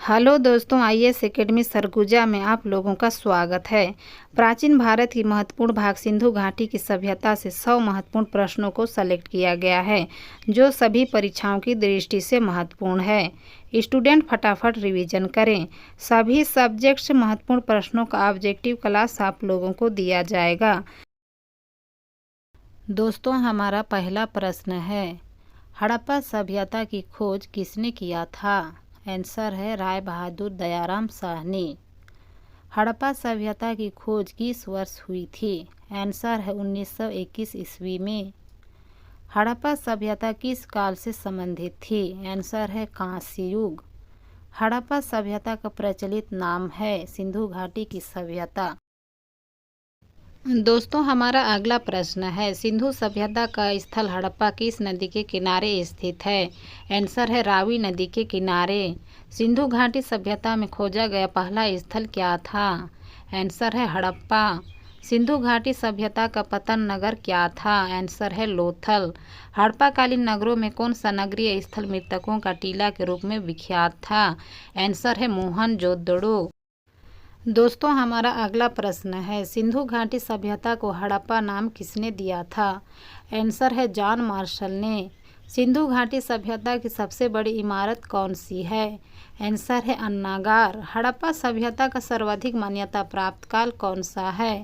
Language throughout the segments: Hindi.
हेलो दोस्तों, आईएएस एकेडमी सरगुजा में आप लोगों का स्वागत है। प्राचीन भारत की महत्वपूर्ण भाग सिंधु घाटी की सभ्यता से 100 महत्वपूर्ण प्रश्नों को सेलेक्ट किया गया है, जो सभी परीक्षाओं की दृष्टि से महत्वपूर्ण है। स्टूडेंट फटाफट रिवीजन करें। सभी सब्जेक्ट्स महत्वपूर्ण प्रश्नों का ऑब्जेक्टिव क्लास आप लोगों को दिया जाएगा। दोस्तों, हमारा पहला प्रश्न है, हड़प्पा सभ्यता की खोज किसने किया था? आंसर है राय बहादुर दयाराम साहनी। हड़प्पा सभ्यता की खोज किस वर्ष हुई थी? आंसर है 1921 ईस्वी में। हड़प्पा सभ्यता किस काल से संबंधित थी? आंसर है कांस्य युग। हड़प्पा सभ्यता का प्रचलित नाम है सिंधु घाटी की सभ्यता। दोस्तों, हमारा अगला प्रश्न है, सिंधु सभ्यता का स्थल हड़प्पा किस नदी के किनारे स्थित है? आंसर है रावी नदी के किनारे। सिंधु घाटी सभ्यता में खोजा गया पहला स्थल क्या था? आंसर है हड़प्पा। सिंधु घाटी सभ्यता का पतन नगर क्या था? आंसर है लोथल। हड़प्पाकालीन नगरों में कौन सा नगरीय स्थल मृतकों का टीला के रूप में विख्यात था? आंसर है मोहनजोदड़ो। दोस्तों, हमारा अगला प्रश्न है, सिंधु घाटी सभ्यता को हड़प्पा नाम किसने दिया था? आंसर है जॉन मार्शल ने। सिंधु घाटी सभ्यता की सबसे बड़ी इमारत कौन सी है? आंसर है अन्नागार। हड़प्पा सभ्यता का सर्वाधिक मान्यता प्राप्त काल कौन सा है?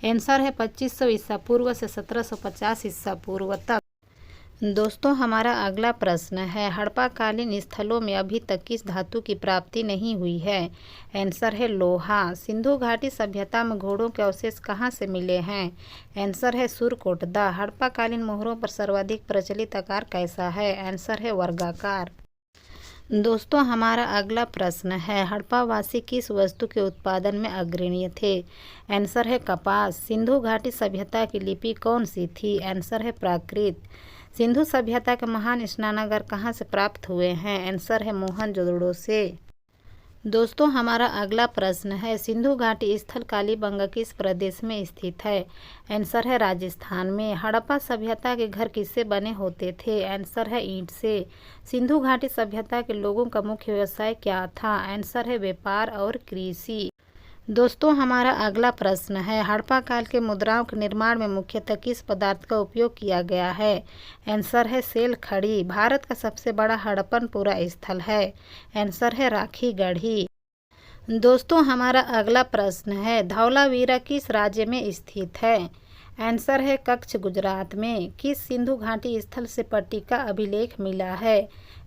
आंसर है 2500 ईसा पूर्व से 1750 ईसा पूर्व तक। दोस्तों, हमारा अगला प्रश्न है, हड़प्पाकालीन स्थलों में अभी तक किस धातु की प्राप्ति नहीं हुई है? आंसर है लोहा। सिंधु घाटी सभ्यता में घोड़ों के अवशेष कहाँ से मिले हैं? आंसर है सुरकोटदा। हड़प्पाकालीन मोहरों पर सर्वाधिक प्रचलित आकार कैसा है? आंसर है वर्गाकार। दोस्तों, हमारा अगला प्रश्न है, हड़प्पावासी किस वस्तु के उत्पादन में अग्रणी थे? आंसर है कपास। सिंधु घाटी सभ्यता की लिपि कौन सी थी? आंसर है प्राकृत। सिंधु सभ्यता के महान स्नानागार कहाँ से प्राप्त हुए हैं? आंसर है मोहनजोदड़ो से। दोस्तों, हमारा अगला प्रश्न है, सिंधु घाटी स्थल कालीबंगा किस प्रदेश में स्थित है? आंसर है राजस्थान में। हड़प्पा सभ्यता के घर किससे बने होते थे? आंसर है ईंट से। सिंधु घाटी सभ्यता के लोगों का मुख्य व्यवसाय क्या था? आंसर है व्यापार और कृषि। दोस्तों, हमारा अगला प्रश्न है, हड़प्पा काल के मुद्राओं के निर्माण में मुख्यतः किस पदार्थ का उपयोग किया गया है? आंसर है सेल खड़ी। भारत का सबसे बड़ा हड़प्पनपुरा स्थल है? आंसर है राखी गढ़ी। दोस्तों, हमारा अगला प्रश्न है, धौलावीरा किस राज्य में स्थित है? आंसर है कच्छ गुजरात में। किस सिंधु घाटी स्थल से पट्टिका अभिलेख मिला है?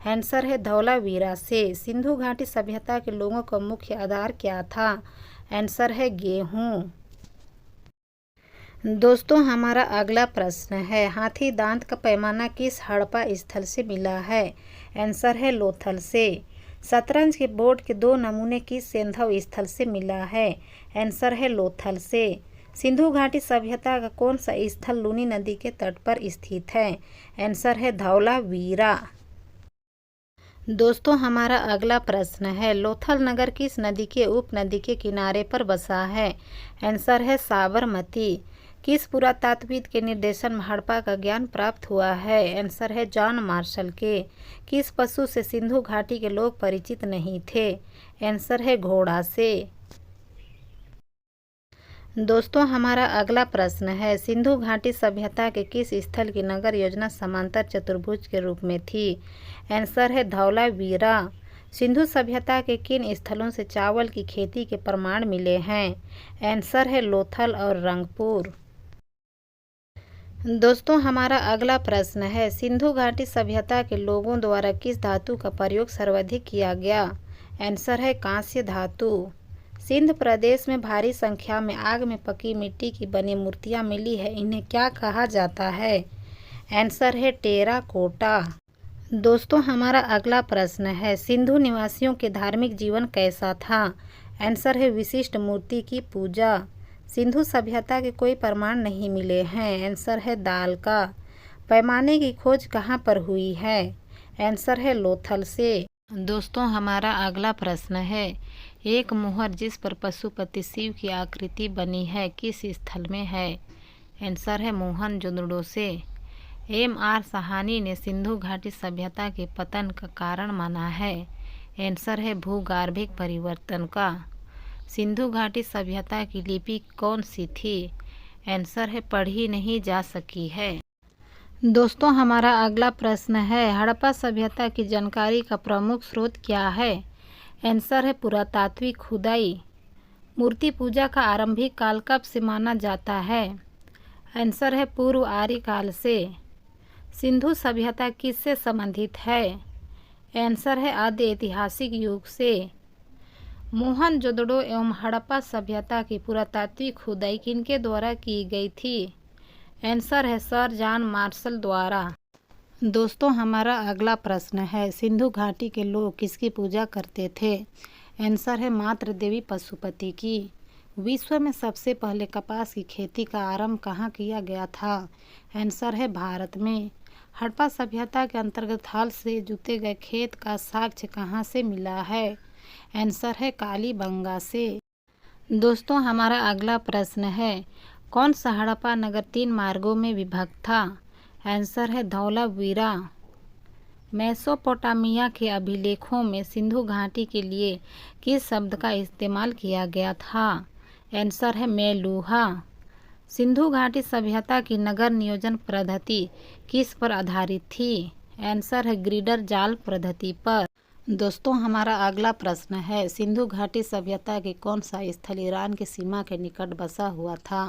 आंसर है धौलावीरा से। सिंधु घाटी सभ्यता के लोगों का मुख्य आधार क्या था? आंसर है गेहूँ। दोस्तों, हमारा अगला प्रश्न है, हाथी दांत का पैमाना किस हड़प्पा स्थल से मिला है? आंसर है लोथल से। शतरंज के बोर्ड के 2 नमूने किस सेंधव स्थल से मिला है? आंसर है लोथल से। सिंधु घाटी सभ्यता का कौन सा स्थल लूनी नदी के तट पर स्थित है? आंसर है धौलावीरा। दोस्तों, हमारा अगला प्रश्न है, लोथल नगर किस नदी के उपनदी के किनारे पर बसा है? आंसर है साबरमती। किस पुरातात्विद के निर्देशन में हड़प्पा का ज्ञान प्राप्त हुआ है? आंसर है जॉन मार्शल के। किस पशु से सिंधु घाटी के लोग परिचित नहीं थे? आंसर है घोड़ा से। दोस्तों, हमारा अगला प्रश्न है, सिंधु घाटी सभ्यता के किस स्थल की नगर योजना समांतर चतुर्भुज के रूप में थी? आंसर है धौलावीरा। सिंधु सभ्यता के किन स्थलों से चावल की खेती के प्रमाण मिले हैं? आंसर है लोथल और रंगपुर। दोस्तों, हमारा अगला प्रश्न है, सिंधु घाटी सभ्यता के लोगों द्वारा किस धातु का प्रयोग सर्वाधिक किया गया? आंसर है कांस्य धातु। सिंध प्रदेश में भारी संख्या में आग में पकी मिट्टी की बनी मूर्तियां मिली है, इन्हें क्या कहा जाता है? आंसर है टेराकोटा। दोस्तों, हमारा अगला प्रश्न है, सिंधु निवासियों के धार्मिक जीवन कैसा था? आंसर है विशिष्ट मूर्ति की पूजा। सिंधु सभ्यता के कोई प्रमाण नहीं मिले हैं? आंसर है दाल का। पैमाने की खोज कहाँ पर हुई है? आंसर है लोथल से। दोस्तों, हमारा अगला प्रश्न है, एक मुहर जिस पर पशुपति शिव की आकृति बनी है किस स्थल में है? आंसर है मोहनजोदड़ो से। M.R. साहनी ने सिंधु घाटी सभ्यता के पतन का कारण माना है? आंसर है भूगर्भिक परिवर्तन का। सिंधु घाटी सभ्यता की लिपि कौन सी थी? आंसर है पढ़ी नहीं जा सकी है। दोस्तों हमारा अगला प्रश्न है, हड़प्पा सभ्यता की जानकारी का प्रमुख स्रोत क्या है? आंसर है पुरातात्विक खुदाई। मूर्ति पूजा का आरंभिक काल कब से माना जाता है? आंसर है पूर्व आर्य काल से। सिंधु सभ्यता किससे संबंधित है? आंसर है आद्य ऐतिहासिक युग से। मोहनजोदड़ो एवं हड़प्पा सभ्यता की पुरातात्विक खुदाई किनके द्वारा की गई थी? आंसर है सर जॉन मार्शल द्वारा। दोस्तों हमारा अगला प्रश्न है, सिंधु घाटी के लोग किसकी पूजा करते थे? आंसर है मातृ देवी पशुपति की। विश्व में सबसे पहले कपास की खेती का आरंभ कहाँ किया गया था? आंसर है भारत में। हड़प्पा सभ्यता के अंतर्गत हाल से जुते गए खेत का साक्ष्य कहाँ से मिला है? आंसर है कालीबंगा से। दोस्तों हमारा अगला प्रश्न है, कौन सा हड़प्पा नगर 3 मार्गों में विभक्त था? आंसर है धौलावीरा। मेसोपोटामिया के अभिलेखों में सिंधु घाटी के लिए किस शब्द का इस्तेमाल किया गया था? आंसर है मेलुहा। सिंधु घाटी सभ्यता की नगर नियोजन पद्धति किस पर आधारित थी? आंसर है ग्रिडर जाल पद्धति पर। दोस्तों हमारा अगला प्रश्न है, सिंधु घाटी सभ्यता के कौन सा स्थल ईरान की सीमा के निकट बसा हुआ था?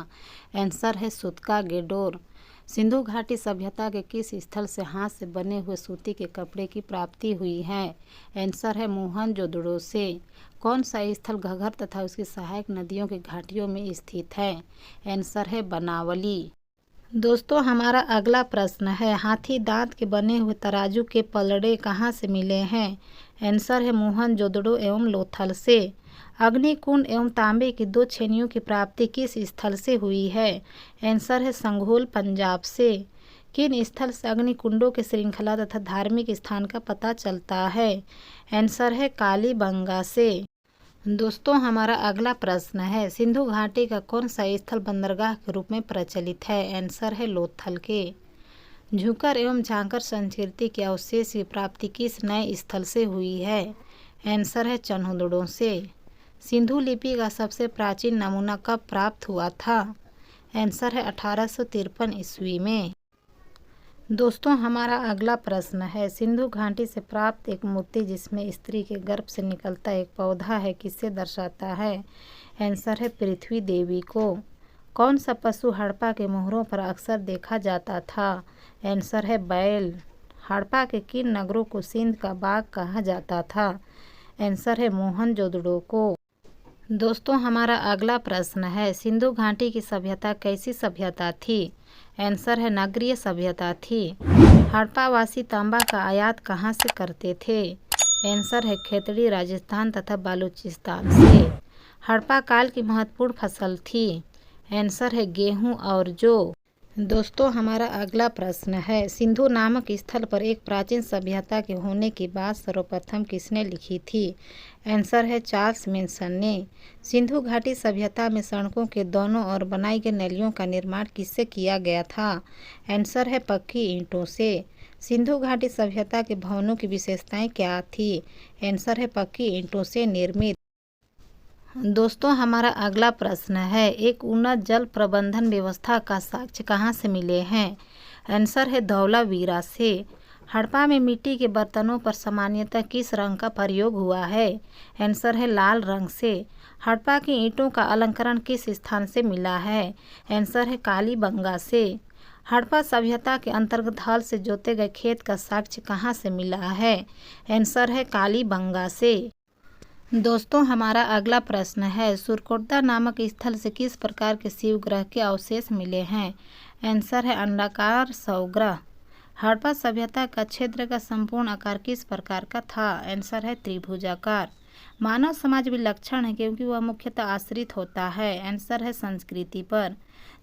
आंसर है सुतका गेडोर। सिंधु घाटी सभ्यता के किस स्थल से हाथ से बने हुए सूती के कपड़े की प्राप्ति हुई है? आंसर है मोहनजोदड़ो से। कौन सा स्थल घग्गर तथा उसकी सहायक नदियों की घाटियों में स्थित है? आंसर है बनावली। दोस्तों हमारा अगला प्रश्न है, हाथी दांत के बने हुए तराजू के पलड़े कहाँ से मिले हैं? आंसर है मोहनजोदड़ो एवं लोथल से। अग्निकुंड एवं तांबे की 2 छेनियों की प्राप्ति किस स्थल से हुई है? आंसर है संघोल पंजाब से। किन स्थल से अग्निकुंडों की श्रृंखला तथा धार्मिक स्थान का पता चलता है? आंसर है कालीबंगा से। दोस्तों हमारा अगला प्रश्न है, सिंधु घाटी का कौन सा स्थल बंदरगाह के रूप में प्रचलित है? आंसर है लोथल के। झुकर एवं झांकर संस्कृति के अवशेष की प्राप्ति किस नए स्थल से हुई है? आंसर है चन्हुदड़ों से। सिंधु लिपि का सबसे प्राचीन नमूना कब प्राप्त हुआ था? आंसर है 1853 ईस्वी में। दोस्तों हमारा अगला प्रश्न है, सिंधु घाटी से प्राप्त एक मूर्ति जिसमें स्त्री के गर्भ से निकलता एक पौधा है किसे दर्शाता है? आंसर है पृथ्वी देवी को। कौन सा पशु हड़प्पा के मोहरों पर अक्सर देखा जाता था? आंसर है बैल। हड़प्पा के किन नगरों को सिंध का बाग कहा जाता था? आंसर है मोहनजोदड़ो को। दोस्तों हमारा अगला प्रश्न है, सिंधु घाटी की सभ्यता कैसी सभ्यता थी? आंसर है नगरीय सभ्यता थी। हड़प्पावासी तांबा का आयात कहाँ से करते थे? आंसर है खेतड़ी राजस्थान तथा बलूचिस्तान से। हड़प्पा काल की महत्वपूर्ण फसल थी। आंसर है गेहूं और जौ। दोस्तों हमारा अगला प्रश्न है, सिंधु नामक स्थल पर एक प्राचीन सभ्यता के होने की बात सर्वप्रथम किसने लिखी थी? आंसर है चार्ल्स मेंशन ने। सिंधु घाटी सभ्यता में सड़कों के दोनों ओर बनाई गई नलियों का निर्माण किससे किया गया था? आंसर है पक्की ईंटों से। सिंधु घाटी सभ्यता के भवनों की विशेषताएं क्या थी? आंसर है पक्की ईंटों से निर्मित। दोस्तों हमारा अगला प्रश्न है, एक उन्नत जल प्रबंधन व्यवस्था का साक्ष्य कहाँ से मिले हैं? आंसर है धौलावीरा से। हड़प्पा में मिट्टी के बर्तनों पर सामान्यतः किस रंग का प्रयोग हुआ है? आंसर है लाल रंग से। हड़प्पा की ईंटों का अलंकरण किस स्थान से मिला है? आंसर है कालीबंगा से। हड़प्पा सभ्यता के अंतर्गत हल से जोते गए खेत का साक्ष्य कहाँ से मिला है? आंसर है कालीबंगा से। दोस्तों हमारा अगला प्रश्न है, सुरकोटदा नामक स्थल से किस प्रकार के शिव ग्रह के अवशेष मिले हैं? आंसर है अंडाकार शवग्रह। हड़प्पा सभ्यता का क्षेत्र का संपूर्ण आकार किस प्रकार का था? आंसर है त्रिभुजाकार। मानव समाज विलक्षण है क्योंकि वह मुख्यतः आश्रित होता है। आंसर है संस्कृति पर।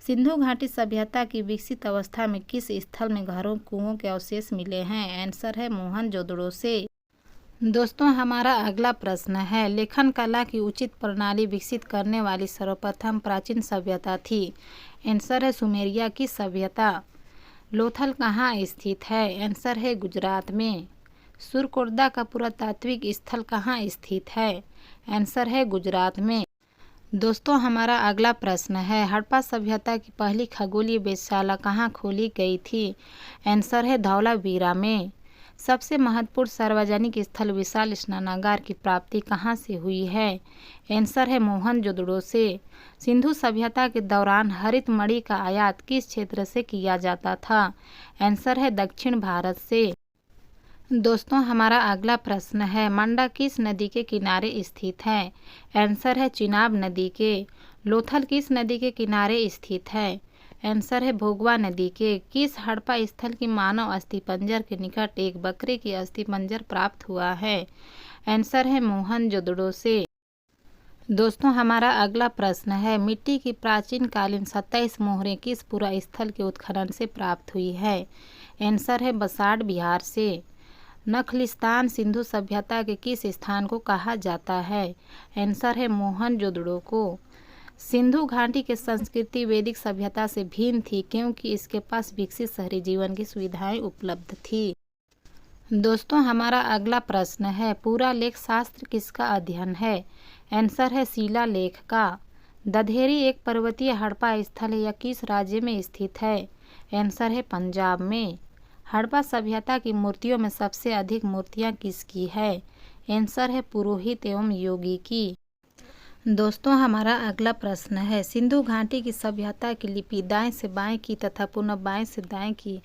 सिंधु घाटी सभ्यता की विकसित अवस्था में किस स्थल में घरों कुओं के अवशेष मिले हैं? आंसर है मोहनजोदड़ो से। दोस्तों हमारा अगला प्रश्न है, लेखन कला की उचित प्रणाली विकसित करने वाली सर्वप्रथम प्राचीन सभ्यता थी? आंसर है सुमेरिया की सभ्यता। लोथल कहाँ स्थित है? आंसर है गुजरात में। सुरकोर्दा का पुरातात्विक स्थल कहाँ स्थित है? आंसर है गुजरात में। दोस्तों हमारा अगला प्रश्न है, हड़प्पा सभ्यता की पहली खगोलीय वेधशाला कहाँ खोली गई थी? आंसर है धौलावीरा में। सबसे महत्वपूर्ण सार्वजनिक स्थल विशाल स्नानागार की प्राप्ति कहाँ से हुई है? आंसर है मोहनजोदड़ो से। सिंधु सभ्यता के दौरान हरित मणि का आयात किस क्षेत्र से किया जाता था? आंसर है दक्षिण भारत से। दोस्तों हमारा अगला प्रश्न है, मंडा किस नदी के किनारे स्थित है? आंसर है चिनाब नदी के। लोथल किस नदी के किनारे स्थित है? आंसर है भोगवा नदी के। किस हड़प्पा स्थल की मानव अस्थिपंजर के निकट एक बकरे की अस्थिपंजर प्राप्त हुआ है? आंसर है मोहनजोदड़ो से। दोस्तों हमारा अगला प्रश्न है, मिट्टी की प्राचीन कालीन 27 मोहरें किस पुरा स्थल के उत्खनन से प्राप्त हुई है? आंसर है बसाड़ बिहार से। नखलिस्तान सिंधु सभ्यता के किस स्थान को कहा जाता है? आंसर है मोहनजोदड़ो को। सिंधु घाटी की संस्कृति वैदिक सभ्यता से भिन्न थी क्योंकि इसके पास विकसित शहरी जीवन की सुविधाएं उपलब्ध थी। दोस्तों हमारा अगला प्रश्न है, पूरा लेख शास्त्र किसका अध्ययन है? आंसर है शिलालेख का। दधेरी एक पर्वतीय हड़प्पा स्थल है, यह किस राज्य में स्थित है? आंसर है पंजाब में। हड़प्पा सभ्यता की मूर्तियों में सबसे अधिक मूर्तियां किसकी है? आंसर है पुरोहित एवं योगी की। दोस्तों हमारा अगला प्रश्न है, सिंधु घाटी की सभ्यता की लिपि दाएं से बाएं की तथा पुनः बाएं से दाएं की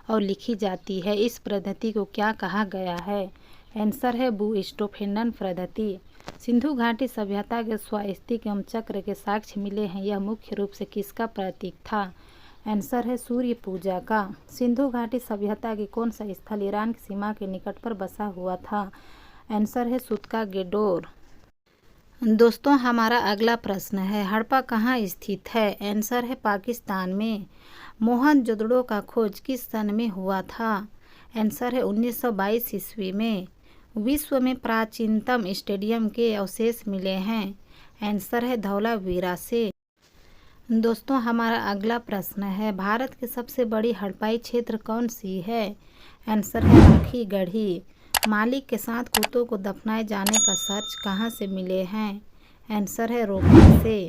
और लिखी जाती है, इस पद्धति को क्या कहा गया है? आंसर है बूस्टोफिंडन पद्धति। सिंधु घाटी सभ्यता के स्वास्तिक एवं चक्र के साक्ष्य मिले हैं, यह मुख्य रूप से किसका प्रतीक था? आंसर है सूर्य पूजा का। सिंधु घाटी सभ्यता की कौन सा स्थल ईरान की सीमा के निकट पर बसा हुआ था? आंसर है सुतका गेडोर। दोस्तों हमारा अगला प्रश्न है, हड़प्पा कहाँ स्थित है? आंसर है पाकिस्तान में। मोहनजोदड़ो का खोज किस सन में हुआ था? आंसर है 1922 ईस्वी में। विश्व में प्राचीनतम स्टेडियम के अवशेष मिले हैं। आंसर है धौलावीरा से। दोस्तों हमारा अगला प्रश्न है, भारत की सबसे बड़ी हड़प्पाई क्षेत्र कौन सी है? आंसर है राखी गढ़ी। मालिक के साथ कुत्तों को दफनाए जाने का सर्च कहाँ से मिले हैं? आंसर है रोपड़ से।